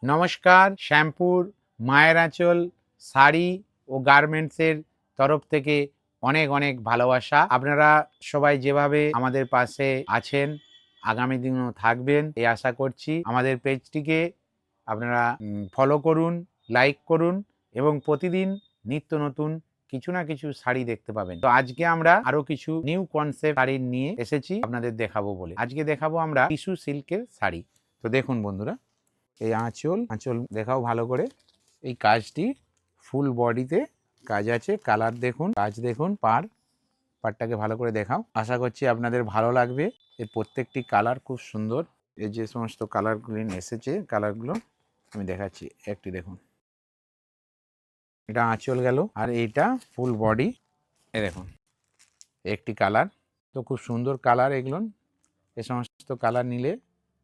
নমস্কার, শ্যামপুর মায়ের আঁচল শাড়ি ও গার্মেন্টসের তরফ থেকে অনেক অনেক ভালোবাসা। আপনারা সবাই যেভাবে আমাদের পাশে আছেন, আগামী দিনেও থাকবেন এই আশা করছি। আমাদের পেজটিকে আপনারা ফলো করুন, লাইক করুন এবং প্রতিদিন নিত্য নতুন কিছু না কিছু শাড়ি দেখতে পাবেন। তো আজকে আমরা আরো কিছু নিউ কনসেপ্ট শাড়ি নিয়ে এসেছি আপনাদের দেখাবো বলে। আজকে দেখাবো আমরা টিস্যু সিল্কের শাড়ি। তো দেখুন বন্ধুরা, এই আঁচল দেখাও ভালো করে। এই কাজটি ফুল বডিতে কাজ আছে, কালার দেখুন, কাজ দেখুন, পাড়টাকে ভালো করে দেখাও। আশা করছি আপনাদের ভালো লাগবে। এর প্রত্যেকটি কালার খুব সুন্দর। এর যে সমস্ত কালারগুলো এসেছে, কালারগুলো আমি দেখাচ্ছি। একটি দেখুন, এটা আঁচল গেল, আর এইটা ফুল বডি। এ দেখুন একটি কালার, তো খুব সুন্দর কালার এগুলো। এ সমস্ত কালার নিলে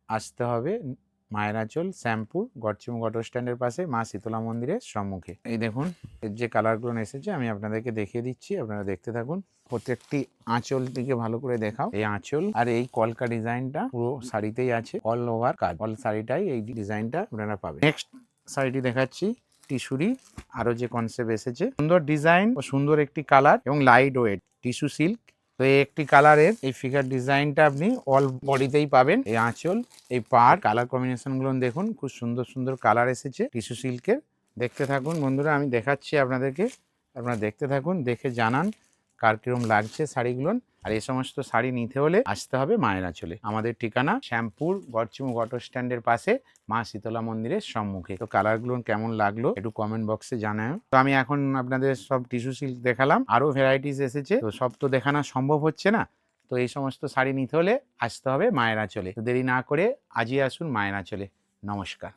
আসতে হবে মায়ের আঁচল, শ্যামপুর, গড়চিমুখ অটো স্ট্যান্ডের পাশে, মা শীতলা মন্দিরের সম্মুখে। এই দেখুন এর যে কালারগুলো এসেছে আমি আপনাদেরকে দেখিয়ে দিচ্ছি, আপনারা দেখতে থাকুন। প্রত্যেকটি আঁচল দিকে ভালো করে দেখাও। এই আঁচল আর এই কলকা ডিজাইনটা পুরো শাড়িতেই আছে, অল ওভার কাজ, অল শাড়িটাই এই ডিজাইনটা আপনারা পাবেন। নেক্সট শাড়িটি দেখাচ্ছি টিস্যুরি, আরো যে কনসেপ্ট এসেছে, সুন্দর ডিজাইন ও সুন্দর একটি কালার এবং লাইট ওয়েট টিস্যু সিল্ক। তো এই একটি কালারের এই ফিগার ডিজাইনটা আপনি অল বডিতেই পাবেন। এই আঁচল, এই পাড়, কালার কম্বিনেশন গুলো দেখুন, খুব সুন্দর সুন্দর কালার এসেছে টিস্যু সিল্কের। দেখতে থাকুন বন্ধুরা, আমি দেখাচ্ছি আপনাদেরকে, আপনারা দেখতে থাকুন, দেখে জানান কার কিরম লাগছে শাড়িগুলো। আর এই সমস্ত শাড়ি নিতে হলে আসতে হবে মায়ের আঁচলে। আমাদের ঠিকানা শ্যামপুর গড়চিমুখ অটো স্ট্যান্ডের পাশে, মা শীতলা মন্দিরের সম্মুখে। তো কালারগুলো কেমন লাগলো একটু কমেন্ট বক্সে জানাও। তো আমি এখন আপনাদের সব টিস্যু সিল্ক দেখালাম, আরো ভ্যারাইটিস এসেছে, তো সব তো দেখানো সম্ভব হচ্ছে না। তো এই সমস্ত শাড়ি নিতে হলে আসতে হবে মায়ের আঁচলে। তো দেরি না করে আজই আসুন মায়ের আঁচলে। নমস্কার।